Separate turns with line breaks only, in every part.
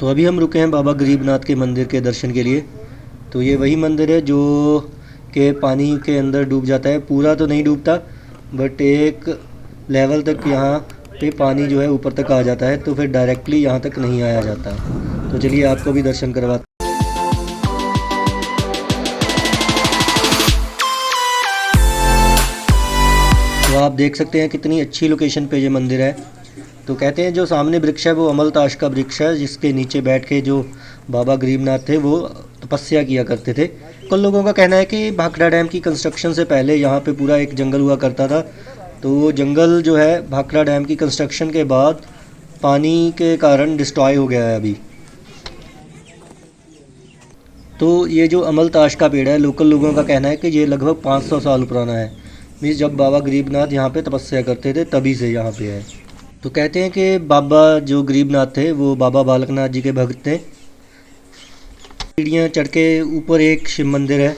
तो अभी हम रुके हैं बाबा गरीबनाथ के मंदिर के दर्शन के लिए। तो ये वही मंदिर है जो के पानी के अंदर डूब जाता है, पूरा तो नहीं डूबता बट एक लेवल तक यहाँ पे पानी जो है ऊपर तक आ जाता है, तो फिर डायरेक्टली यहाँ तक नहीं आया जाता। तो चलिए आपको भी दर्शन करवाते। तो आप देख सकते हैं कितनी अच्छी लोकेशन पे ये मंदिर है। तो कहते हैं जो सामने वृक्ष है वो अमलताश का वृक्ष है, जिसके नीचे बैठ के जो बाबा गरीबनाथ थे वो तपस्या किया करते थे। कुछ लोगों का कहना है कि भाखड़ा डैम की कंस्ट्रक्शन से पहले यहाँ पे पूरा एक जंगल हुआ करता था। तो वो जंगल जो है भाखड़ा डैम की कंस्ट्रक्शन के बाद पानी के कारण डिस्ट्रॉय हो गया है अभी। तो ये जो अमलताश का पेड़ है, लोकल लोगों का कहना है कि ये लगभग 500 साल पुराना है। मीन्स जब बाबा गरीबनाथ यहाँ पे तपस्या करते थे तभी से यहाँ पे है। तो कहते हैं कि बाबा जो गरीबनाथ थे वो बाबा बालकनाथ जी के भक्त थे। सीढ़ियाँ चढ़ के ऊपर एक शिव मंदिर है।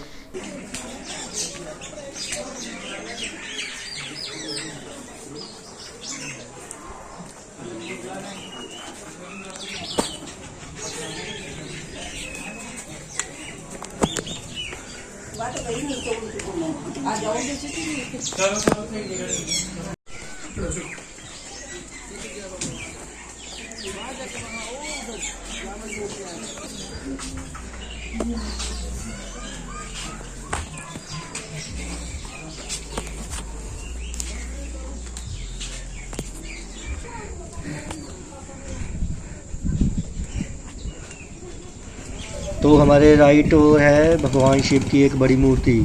तो हमारे राइट और है भगवान शिव की एक बड़ी मूर्ति,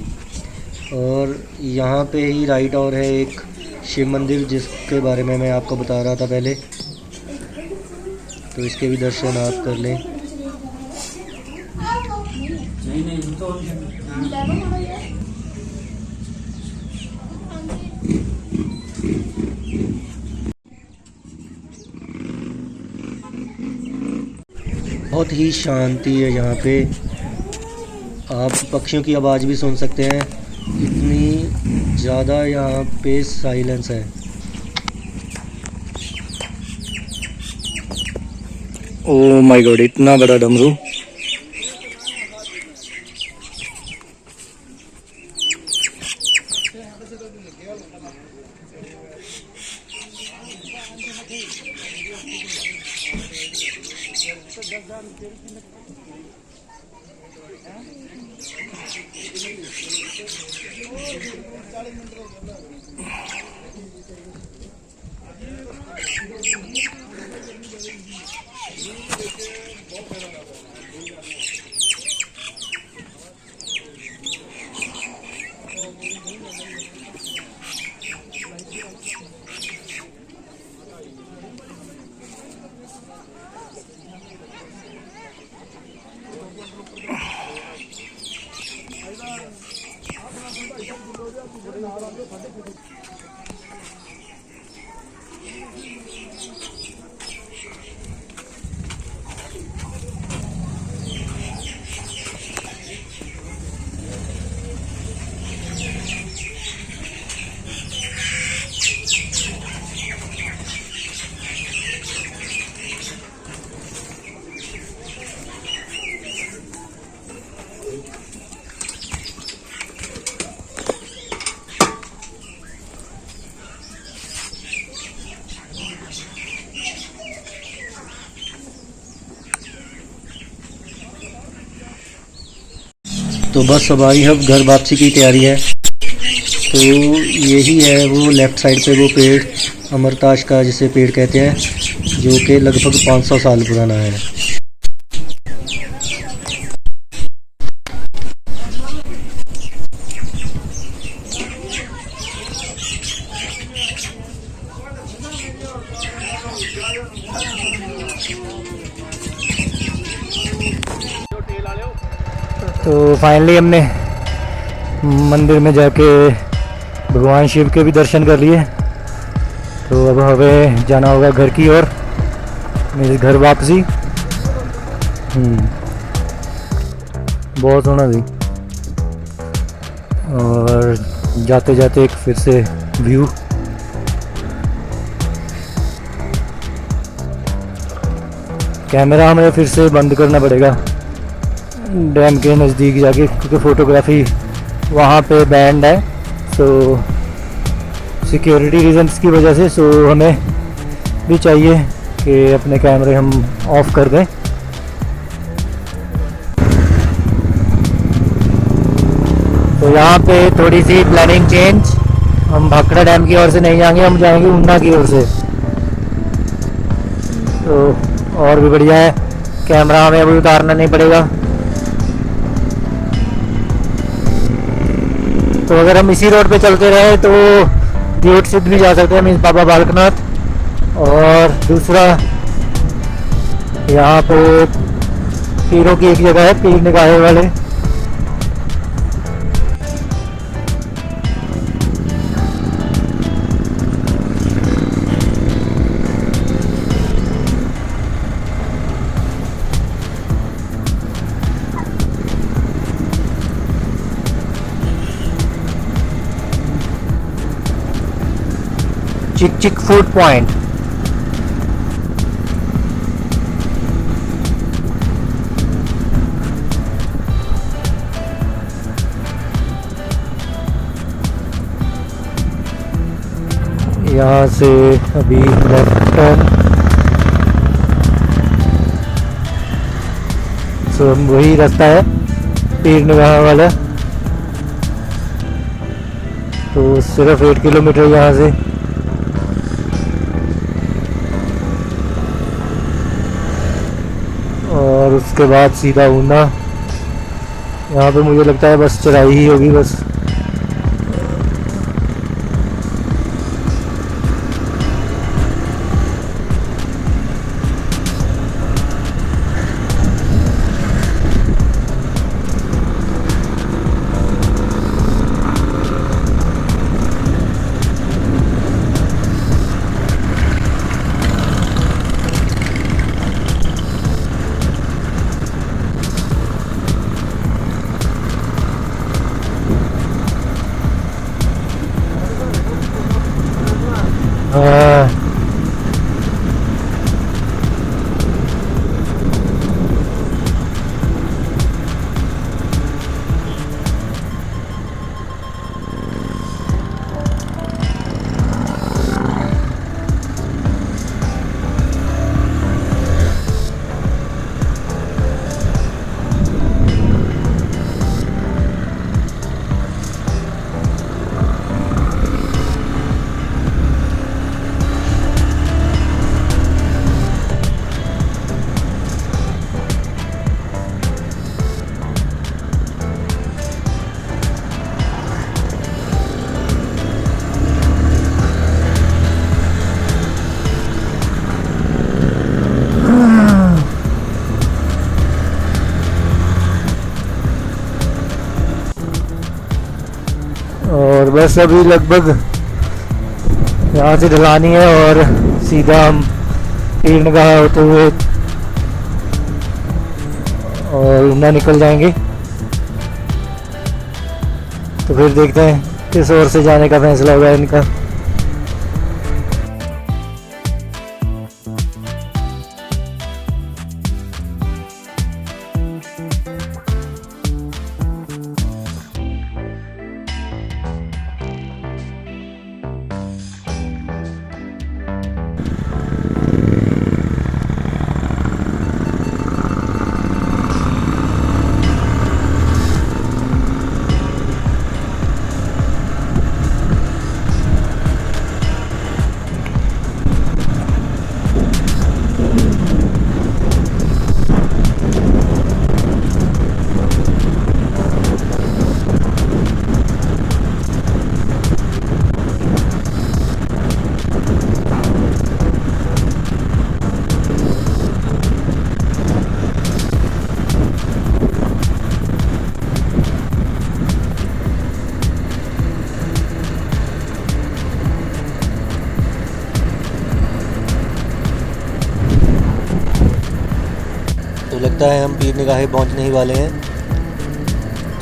और यहाँ पे ही राइट और है एक शिव मंदिर जिसके बारे में मैं आपको बता रहा था पहले। तो इसके भी दर्शन आप कर लें। बहुत ही शांति है यहाँ पे, आप पक्षियों की आवाज़ भी सुन सकते हैं। इतनी ज़्यादा यहाँ पे साइलेंस है। ओह माय गॉड, इतना बड़ा डमरू। तो बस हमारी अब घर वापसी की तैयारी है। तो यही है वो लेफ़्ट साइड पे वो पेड़ अमरताश का जिसे पेड़ कहते हैं, जो कि लगभग 500 साल पुराना है।
तो फाइनली हमने मंदिर में जाके भगवान शिव के भी दर्शन कर लिए। तो अब हमें जाना होगा घर की ओर, मेरे घर वापसी। बहुत सोना थी, और जाते जाते एक फिर से व्यू। कैमरा हमें फिर से बंद करना पड़ेगा डैम के नज़दीक जाके, क्योंकि फ़ोटोग्राफी वहाँ पे बैंड है। सो सिक्योरिटी रीजंस की वजह से सो हमें भी चाहिए कि अपने कैमरे हम ऑफ़ कर दें। तो यहाँ पे थोड़ी सी प्लानिंग चेंज, हम भाखड़ा डैम की ओर से नहीं जाएंगे, हम जाएंगे ऊना की ओर से। तो और भी बढ़िया है, कैमरा हमें अभी उतारना नहीं पड़ेगा। तो अगर हम इसी रोड पे चलते रहे तो दियोट सिद्ध भी जा सकते हैं, मीन्स बाबा बालकनाथ। और दूसरा यहाँ पे पीरों की एक जगह है, पीर निगाहे वाले। चिक चिक फूड पॉइंट। यहाँ से अभी लेफ्ट टर्न। सो वही रास्ता है पीर निगाह वाला। तो सिर्फ 8 किलोमीटर यहाँ से। और उसके बाद सीधा ऊना। यहाँ पे मुझे लगता है बस चढ़ाई ही होगी बस। हाँ, और बस अभी लगभग यहाँ से ढलानी है और सीधा हम पीर निगाह होते हुए और ऊना निकल जाएंगे। तो फिर देखते हैं किस ओर से जाने का फैसला होगा इनका।
तो लगता है हम पीर निगाहे पहुंचने ही वाले हैं,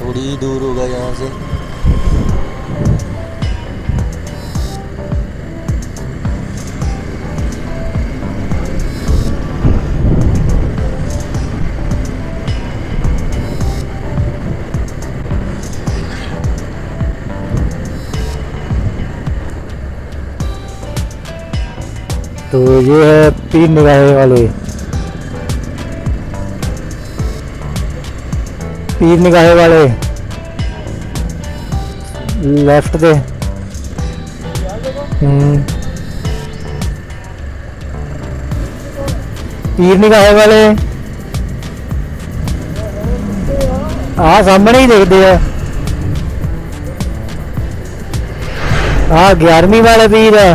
थोड़ी ही दूर होगा यहाँ से।
तो ये है पीर निगाहे वाले, पीर निगाहे वाले लेफ्ट दे। पीर निगाहे वाले हाँ सामने ही देखते हैं। हाँ 11वीं वाले पीर है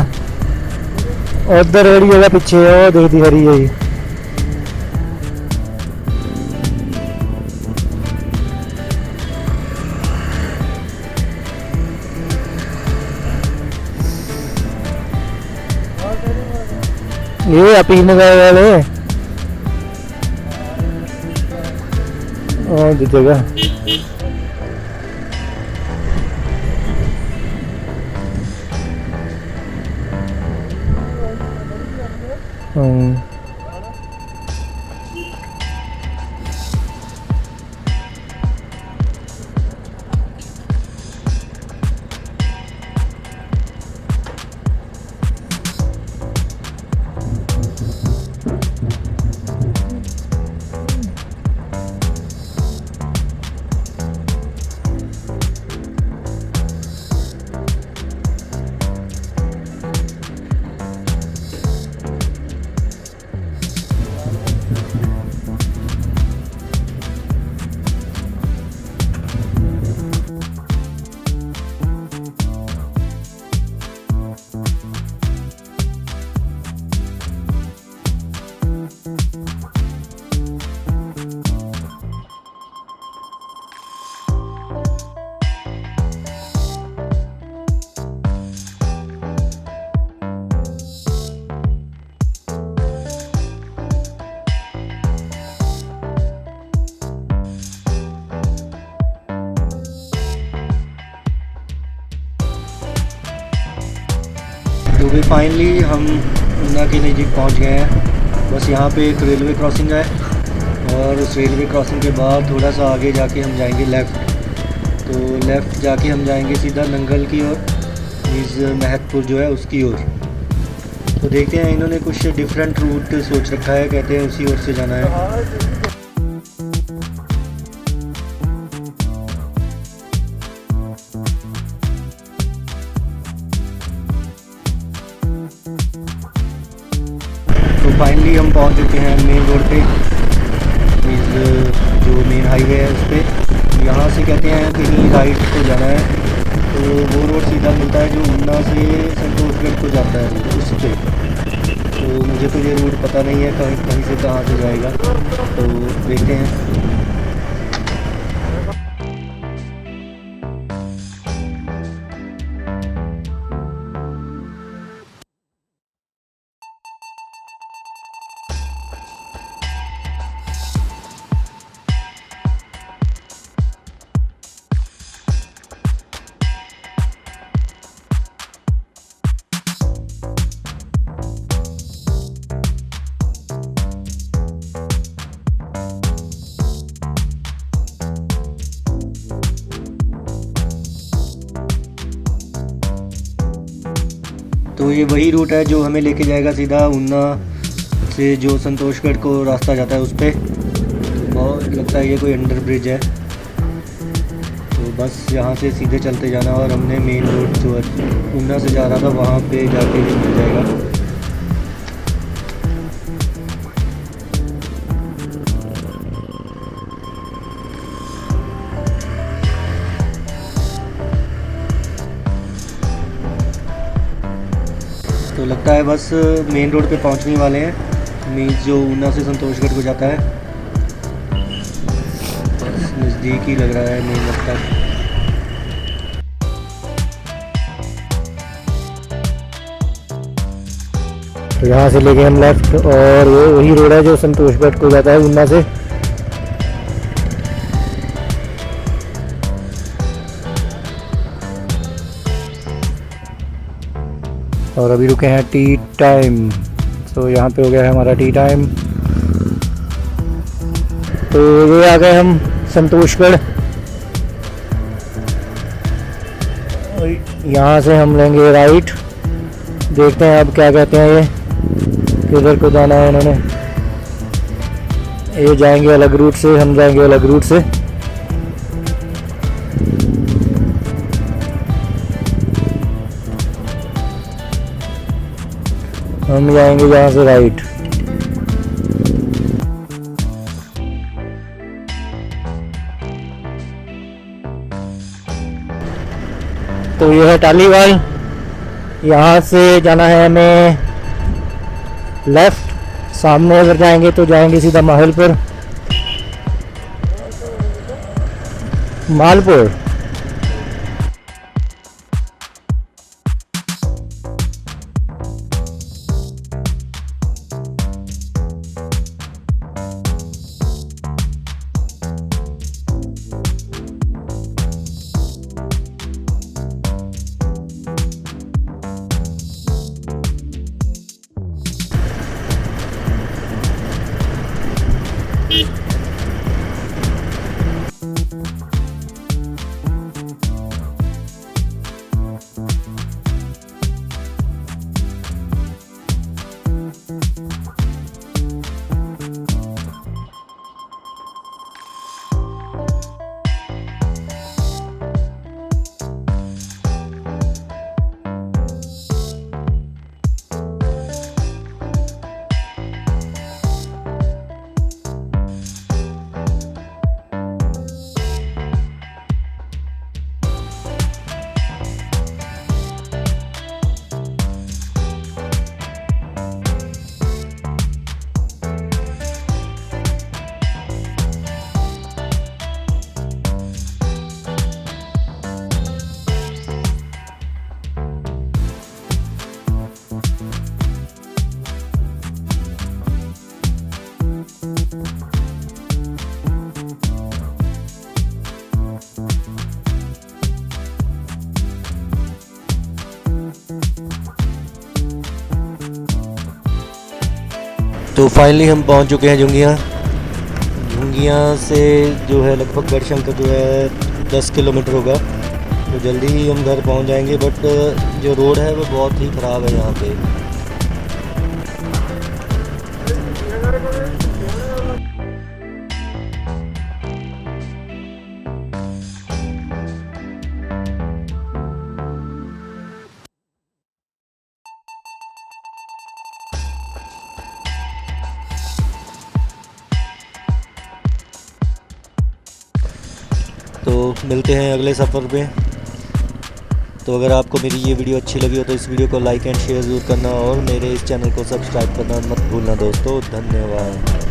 उधर बड़ी जगह पीछे वो देखती हरी है। ये पीर निगाहे वाले जगह
तो भी फाइनली हम ऊना के नज़दीक पहुंच गए हैं। बस यहाँ पे एक रेलवे क्रॉसिंग है और उस रेलवे क्रॉसिंग के बाद थोड़ा सा आगे जाके हम जाएंगे लेफ़्ट। तो लेफ़्ट जाके हम जाएंगे सीधा नंगल की ओर, इस महतपुर जो है उसकी ओर। तो देखते हैं, इन्होंने कुछ डिफरेंट रूट सोच रखा है, कहते हैं उसी ओर से जाना है। तो फाइनली हम पहुंच चुके हैं मेन रोड पे, इस जो मेन हाईवे है उस पर। यहाँ से कहते हैं कहीं राइट को जाना है, तो वो रोड सीधा मिलता है जो ऊना से संतोषगढ़ को जाता है उस पर। तो मुझे तो ये रूट पता नहीं है कहीं कहीं से कहाँ से जाएगा, तो देखते हैं। तो ये वही रूट है जो हमें लेके जाएगा सीधा ऊना से जो संतोषगढ़ को रास्ता जाता है उस पर। बहुत लगता है ये कोई अंडर ब्रिज है, तो बस यहाँ से सीधे चलते जाना। और हमने मेन रोड जो ऊना से जा रहा था वहाँ पे जाके भी मिल जाएगा। तो लगता है बस मेन रोड पे पहुंचने वाले हैं, मीन्स जो ऊना से संतोषगढ़ को जाता है। बस नज़दीक ही लग रहा है मेन रास्ता।
तो यहाँ से लेके हम लेफ्ट, और ये वही रोड है जो संतोषगढ़ को जाता है ऊना से। और अभी रुके हैं टी टाइम, तो यहाँ पे हो गया है हमारा टी टाइम। तो ये आ गए हम संतोषगढ़। यहाँ से हम लेंगे राइट, देखते हैं अब क्या कहते हैं ये। किधर को जाना है इन्होंने। ये जाएंगे अलग रूट से, हम जाएंगे अलग रूट से। हम जाएंगे यहाँ से राइट। तो ये है टालीवाल। यहाँ से जाना है हमें लेफ्ट। सामने अगर जाएंगे तो जाएंगे सीधा माहौलपुर, मालपुर।
तो फाइनली हम पहुंच चुके हैं झुंगियाँ। झुंगियाँ से जो है लगभग गढ़शंकर जो है 10 किलोमीटर होगा, तो जल्दी ही हम घर पहुंच जाएंगे। बट जो रोड है वो बहुत ही ख़राब है यहाँ पे। तो मिलते हैं अगले सफ़र पे। तो अगर आपको मेरी ये वीडियो अच्छी लगी हो तो इस वीडियो को लाइक एंड शेयर ज़रूर करना, और मेरे इस चैनल को सब्सक्राइब करना मत भूलना दोस्तों। धन्यवाद।